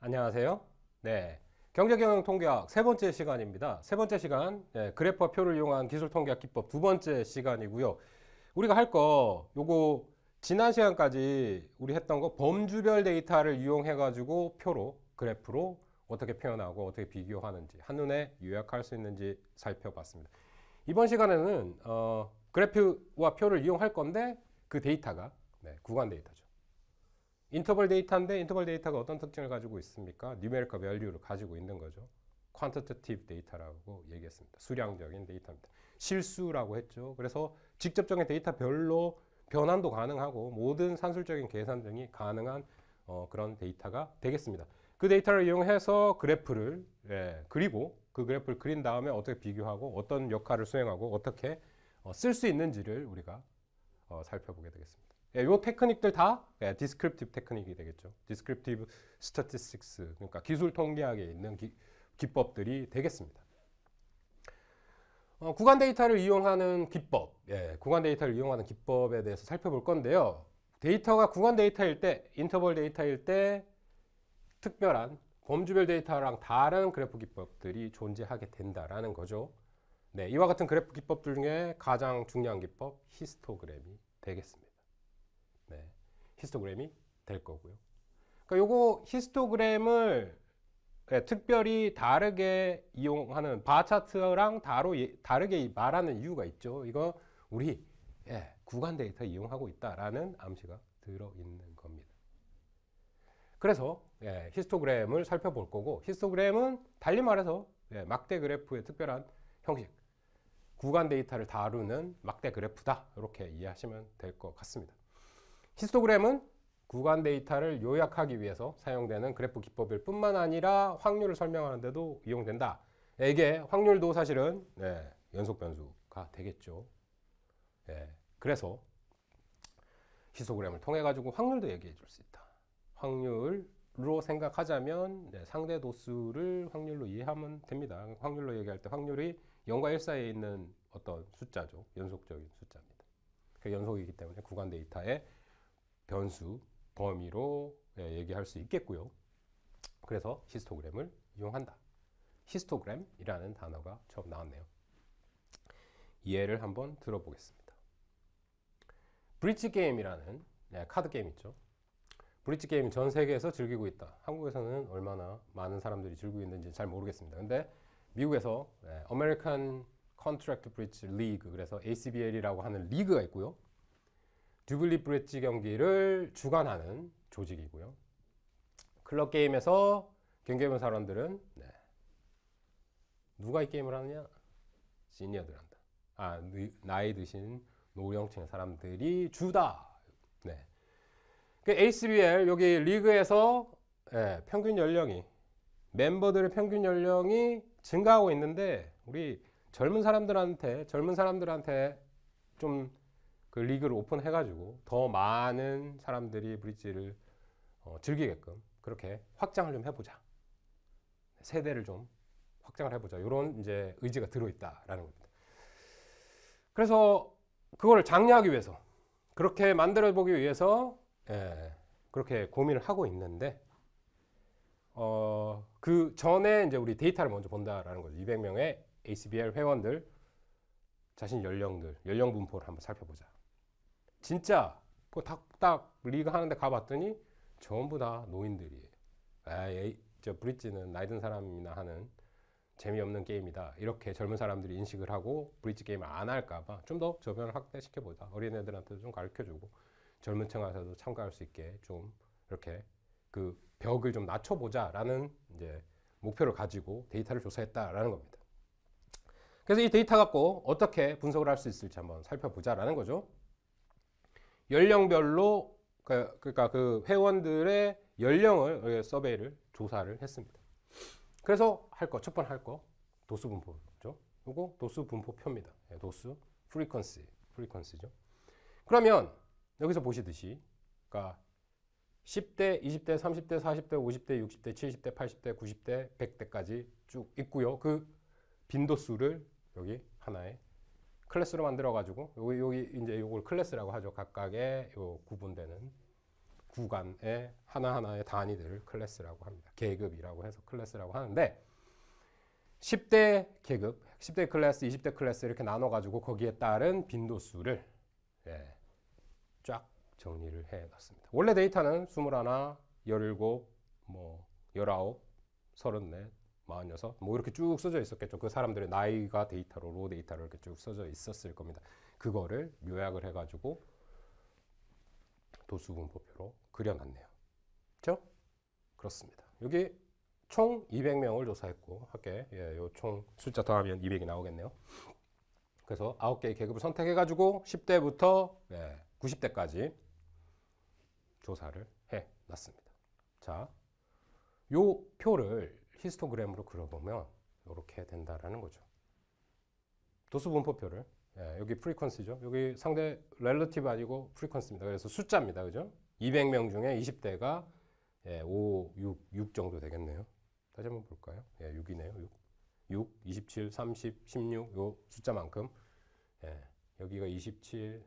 안녕하세요. 네. 경제경영통계학 세 번째 시간입니다. 세 번째 시간, 그래프와 표를 이용한 기술통계학 기법 두 번째 시간이고요. 우리가 할 거, 요거 지난 시간까지 우리 했던 거 범주별 데이터를 이용해가지고 표로, 그래프로 어떻게 표현하고 어떻게 비교하는지, 한눈에 요약할 수 있는지 살펴봤습니다. 이번 시간에는 그래프와 표를 이용할 건데 그 데이터가 구간 데이터죠. 인터벌 데이터인데 인터벌 데이터가 어떤 특징을 가지고 있습니까? 뉴메리컬 밸류를 가지고 있는 거죠. 퀀티테이티브 데이터라고 얘기했습니다. 수량적인 데이터입니다. 실수라고 했죠. 그래서 직접적인 데이터별로 변환도 가능하고 모든 산술적인 계산 등이 가능한 그런 데이터가 되겠습니다. 그 데이터를 이용해서 그래프를 그리고 그 그래프를 그린 다음에 어떻게 비교하고 어떤 역할을 수행하고 어떻게 쓸 수 있는지를 우리가 살펴보게 되겠습니다. 이 테크닉들 다 디스크립티브 테크닉이 되겠죠. 디스크립티브 스태티스틱스, 그러니까 기술 통계학에 있는 기법들이 되겠습니다. 구간 데이터를 이용하는 기법, 구간 데이터를 이용하는 기법에 대해서 살펴볼 건데요. 데이터가 구간 데이터일 때, 인터벌 데이터일 때 특별한 범주별 데이터랑 다른 그래프 기법들이 존재하게 된다라는 거죠. 네, 이와 같은 그래프 기법들 중에 가장 중요한 기법, 히스토그램이 되겠습니다. 네, 히스토그램이 될 거고요. 그러니까 요거 히스토그램을 특별히 다르게 이용하는 바 차트랑 다르게 말하는 이유가 있죠. 이거 우리 구간 데이터 이용하고 있다라는 암시가 들어있는 겁니다. 그래서 히스토그램을 살펴볼 거고, 히스토그램은 달리 말해서 막대 그래프의 특별한 형식, 구간 데이터를 다루는 막대 그래프다, 이렇게 이해하시면 될 것 같습니다. 히스토그램은 구간 데이터를 요약하기 위해서 사용되는 그래프 기법일 뿐만 아니라 확률을 설명하는 데도 이용된다. 이게 확률도 사실은 연속 변수가 되겠죠. 그래서 히스토그램을 통해 가지고 확률도 얘기해 줄 수 있다. 확률로 생각하자면 상대 도수를 확률로 이해하면 됩니다. 확률로 얘기할 때 확률이 0과 1 사이에 있는 어떤 숫자죠. 연속적인 숫자입니다. 그 연속이기 때문에 구간 데이터의 변수, 범위로 얘기할 수 있겠고요. 그래서 히스토그램을 이용한다. 히스토그램이라는 단어가 처음 나왔네요. 예를 한번 들어보겠습니다. 브릿지 게임이라는 카드 게임 있죠. 브릿지 게임 전 세계에서 즐기고 있다. 한국에서는 얼마나 많은 사람들이 즐기고 있는지 잘 모르겠습니다. 근데 미국에서 American Contract Bridge League, 그래서 ACBL이라고 하는 리그가 있고요. 듀블리 브릿지 경기를 주관하는 조직이고요. 클럽 게임에서 경기해본 사람들은 누가 이 게임을 하느냐? 시니어들 한다. 나이 드신 노령층의 사람들이 주다. 그 ACBL 여기 리그에서 평균 연령이, 멤버들의 평균 연령이 증가하고 있는데 우리 젊은 사람들한테 좀 그 리그를 오픈해가지고 더 많은 사람들이 브릿지를 즐기게끔 그렇게 확장을 좀 해보자. 세대를 좀 확장을 해보자. 이런 이제 의지가 들어있다라는 겁니다. 그래서 그걸 장려하기 위해서, 그렇게 만들어보기 위해서 그렇게 고민을 하고 있는데 그 전에 이제 우리 데이터를 먼저 본다라는 거죠. 200명의 ACBL 회원들 자신 연령 분포를 한번 살펴보자. 진짜 딱 리그 하는데 가봤더니 전부 다 노인들이에요. 저 브릿지는 나이 든 사람이나 하는 재미없는 게임이다. 이렇게 젊은 사람들이 인식을 하고 브릿지 게임을 안 할까봐 좀 더 저변을 확대시켜보자. 어린애들한테도 좀 가르쳐주고 젊은 층한테도 참가할 수 있게 좀 이렇게 그 벽을 좀 낮춰보자라는 이제 목표를 가지고 데이터를 조사했다라는 겁니다. 그래서 이 데이터 갖고 어떻게 분석을 할 수 있을지 한번 살펴보자라는 거죠. 연령별로, 그러니까 그 회원들의 연령을 서베이를 조사를 했습니다. 그래서 첫 번째 할 거 도수 분포죠. 이거 도수 분포표입니다. 도수 프리퀀시죠. 그러면 여기서 보시듯이, 그러니까 10대, 20대, 30대, 40대, 50대, 60대, 70대, 80대, 90대, 100대까지 쭉 있고요. 그 빈도수를 여기 하나의 클래스로 만들어 가지고 여기 이제 요걸 클래스라고 하죠. 각각의 요 구간의 하나하나의 단위들을 클래스라고 합니다. 계급이라고 해서 클래스라고 하는데 10대 계급, 10대 클래스, 20대 클래스 이렇게 나눠가지고 거기에 따른 빈도수를 쫙 정리를 해놨습니다. 원래 데이터는 21, 17, 뭐 19, 34, 46, 뭐 이렇게 쭉 써져 있었겠죠. 그 사람들의 나이가 데이터로, 로 데이터로 이렇게 쭉 써져 있었을 겁니다. 그거를 요약을 해가지고 도수분포표로 그려놨네요. 그렇죠? 그렇습니다. 여기 총 200명을 조사했고 합계 요 총 숫자 더하면 200이 나오겠네요. 그래서 9개의 계급을 선택해가지고 10대부터 90대까지 조사를 해놨습니다. 자, 요 표를 히스토그램으로 그려보면 이렇게 된다라는 거죠. 도수분포표를 여기 프리퀀시죠. 여기 상대 렐러티브 아니고 프리퀀시입니다. 그래서 숫자입니다. 그죠? 200명 중에 20대가 5, 6 정도 되겠네요. 다시 한번 볼까요? 6이네요. 6, 27, 30, 16 요 숫자만큼 여기가 27,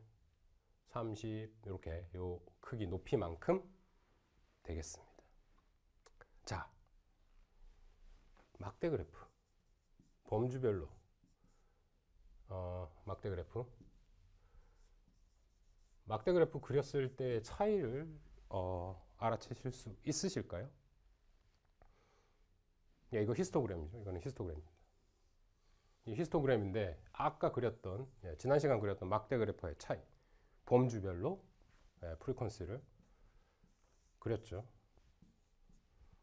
30 이렇게 요 크기 높이만큼 되겠습니다. 자, 막대 그래프 범주별로 막대 그래프 그렸을 때 차이를 알아채실 수 있으실까요? 이거 히스토그램이죠. 이거는 히스토그램입니다. 이 히스토그램인데 아까 그렸던 지난 시간 그렸던 막대 그래프의 차이 범주별로 프리퀀시를 그렸죠.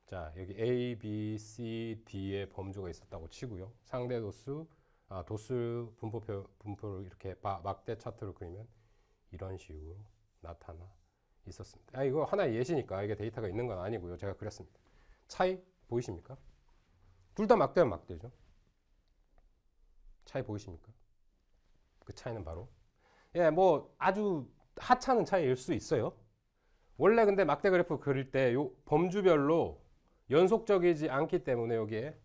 자, 여기 A, B, C, D의 범주가 있었다고 치고요. 상대 도수, 도수 분포를 이렇게 막대 차트로 그리면 이런 식으로 나타나 있었습니다. 이거 하나의 예시니까 이게 데이터가 있는 건 아니고요. 제가 그렸습니다. 차이 보이십니까? 둘 다 막대면 막대죠. 차이 보이십니까? 그 차이는 바로 뭐 아주 하찮은 차이일 수 있어요. 원래 근데 막대 그래프 그릴 때 요 범주별로 연속적이지 않기 때문에 여기에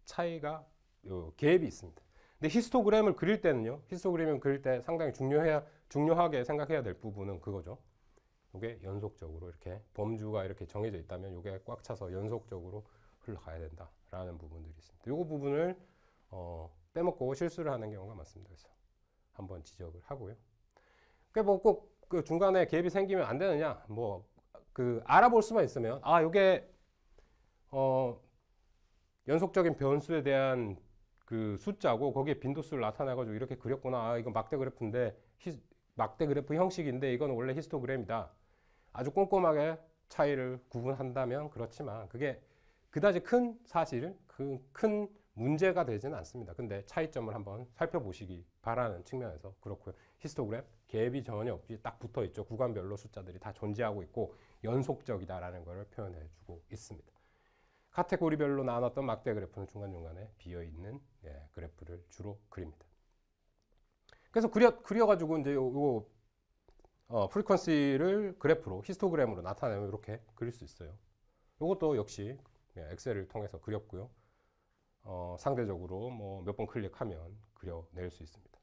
차이가 갭이 있습니다. 근데 히스토그램을 그릴 때는요. 히스토그램을 그릴 때 상당히 중요하게 생각해야 될 부분은 그거죠. 이게 연속적으로 이렇게 범주가 이렇게 정해져 있다면 이게 꽉 차서 연속적으로 흘러가야 된다라는 부분들이 있습니다. 이 부분을 빼먹고 실수를 하는 경우가 많습니다. 그래서 한번 지적을 하고요. 그게 뭐 꼭 그 중간에 갭이 생기면 안 되느냐? 뭐 그 알아볼 수만 있으면 이게 연속적인 변수에 대한 그 숫자고 거기에 빈도수를 나타내가지고 이렇게 그렸구나. 이건 막대 그래프인데 막대 그래프 형식인데 이건 원래 히스토그램이다. 아주 꼼꼼하게 차이를 구분한다면 그렇지만 그게 그다지 큰 사실, 큰 문제가 되지는 않습니다. 근데 차이점을 한번 살펴보시기 바라는 측면에서 그렇고요. 히스토그램 갭이 전혀 없이 딱 붙어 있죠. 구간별로 숫자들이 다 존재하고 있고 연속적이다라는 것을 표현해 주고 있습니다. 카테고리별로 나눴던 막대 그래프는 중간중간에 비어있는 그래프를 주로 그립니다. 그래서 그려가지고 이제 요거 프리퀀시를 그래프로 히스토그램으로 나타내면 이렇게 그릴 수 있어요. 이것도 역시 엑셀을 통해서 그렸고요. 상대적으로 뭐 몇 번 클릭하면 그려낼 수 있습니다.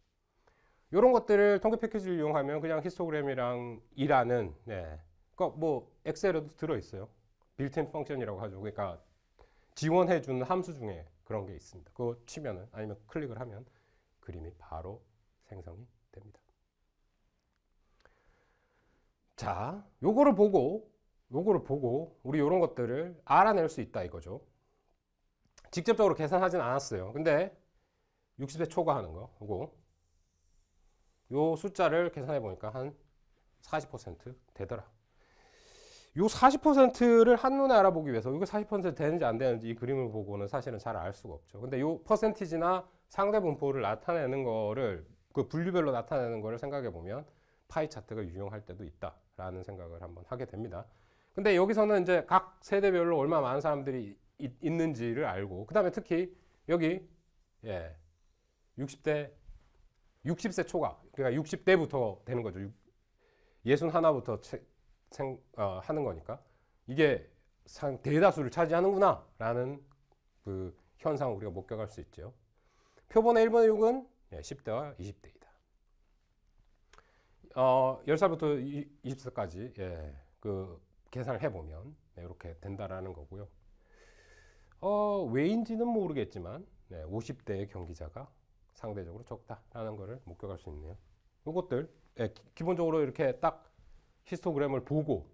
이런 것들을 통계 패키지를 이용하면 그냥 히스토그램이랑 일하는 그러니까 뭐 엑셀에도 들어 있어요. 빌트인 펑션이라고 하죠. 그러니까 지원해 주는 함수 중에 그런 게 있습니다. 그거 치면은 아니면 클릭을 하면 그림이 바로 생성이 됩니다. 자, 요거를 보고 우리 이런 것들을 알아낼 수 있다 이거죠. 직접적으로 계산하진 않았어요. 근데 60세 초과하는 거, 요 숫자를 계산해 보니까 한 40% 되더라. 요 40%를 한눈에 알아보기 위해서 이거 40% 되는지 안 되는지 이 그림을 보고는 사실은 잘 알 수가 없죠. 근데 요 퍼센티지나 상대 분포를 나타내는 거를 그 분류별로 나타내는 거를 생각해 보면 파이 차트가 유용할 때도 있다라는 생각을 한번 하게 됩니다. 근데 여기서는 이제 각 세대별로 얼마나 많은 사람들이 있는지를 알고 그다음에 특히 여기 60세 초과 그러니까 60대부터 되는 거죠. 61부터 하는 거니까 이게 대다수를 차지하는구나 라는 그 현상을 우리가 목격할 수 있죠. 표본의 1분의 6은 10대와 20대이다. 10살부터 20세까지 그 계산을 해보면 이렇게 된다라는 거고요. 왜인지는 모르겠지만 50대의 경기자가 상대적으로 적다라는 것을 목격할 수 있네요. 이것들 기본적으로 이렇게 딱 히스토그램을 보고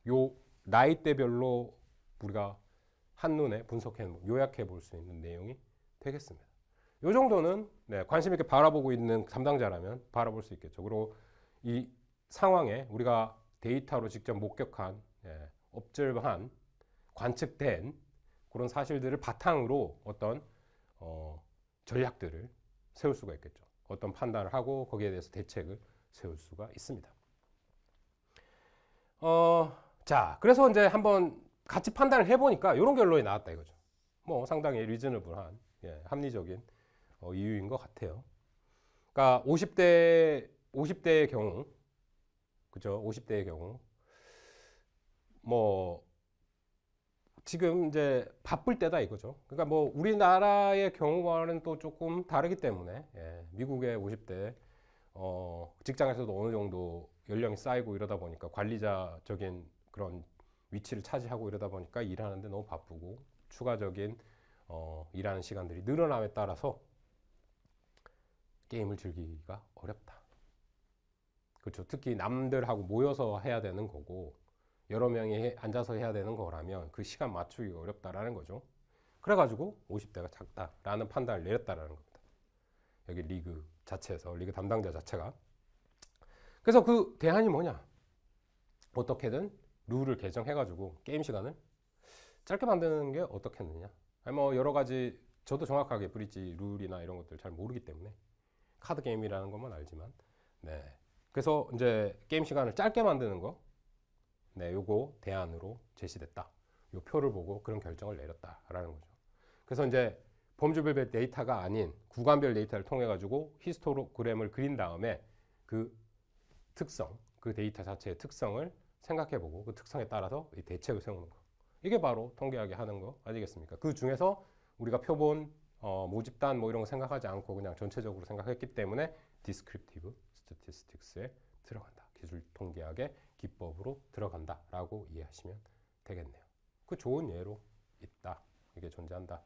요 나이대별로 우리가 한눈에 분석해 요약해 볼 수 있는 내용이 되겠습니다. 이 정도는 관심 있게 바라보고 있는 담당자라면 바라볼 수 있겠죠. 그리고 이 상황에 우리가 데이터로 직접 목격한 observe한 관측된 그런 사실들을 바탕으로 어떤 전략들을 세울 수가 있겠죠. 어떤 판단을 하고 거기에 대해서 대책을 세울 수가 있습니다. 자, 그래서 이제 한번 같이 판단을 해보니까 이런 결론이 나왔다 이거죠. 뭐 상당히 리즈너블한 합리적인 이유인 것 같아요. 그러니까 50대의 경우, 그죠? 50대의 경우, 뭐 지금 이제 바쁠 때다 이거죠. 그러니까 뭐 우리나라의 경우와는 또 조금 다르기 때문에 미국의 50대 직장에서도 어느 정도 연령이 쌓이고 이러다 보니까 관리자적인 그런 위치를 차지하고 이러다 보니까 일하는데 너무 바쁘고 추가적인 일하는 시간들이 늘어남에 따라서 게임을 즐기기가 어렵다. 그렇죠. 특히 남들하고 모여서 해야 되는 거고 여러 명이 앉아서 해야 되는 거라면 그 시간 맞추기가 어렵다라는 거죠. 그래가지고 50대가 작다라는 판단을 내렸다라는 겁니다. 여기 리그 자체에서 리그 담당자 자체가. 그래서 그 대안이 뭐냐? 어떻게든 룰을 개정해가지고 게임 시간을 짧게 만드는 게 어떻겠느냐? 아니 뭐 여러 가지 저도 정확하게 브릿지 룰이나 이런 것들 잘 모르기 때문에 카드 게임이라는 것만 알지만 그래서 이제 게임 시간을 짧게 만드는 거 요거 대안으로 제시됐다. 요 표를 보고 그런 결정을 내렸다라는 거죠. 그래서 이제 범주별 데이터가 아닌 구간별 데이터를 통해 가지고 히스토그램을 그린 다음에 그 특성, 그 데이터 자체의 특성을 생각해보고 그 특성에 따라서 이 대책을 세우는 거. 이게 바로 통계학이 하는 거 아니겠습니까? 그 중에서 우리가 표본, 모집단 뭐 이런 거 생각하지 않고 그냥 전체적으로 생각했기 때문에 Descriptive Statistics에 들어간다. 기술 통계학의 기법으로 들어간다라고 이해하시면 되겠네요. 그 좋은 예로 있다. 이게 존재한다.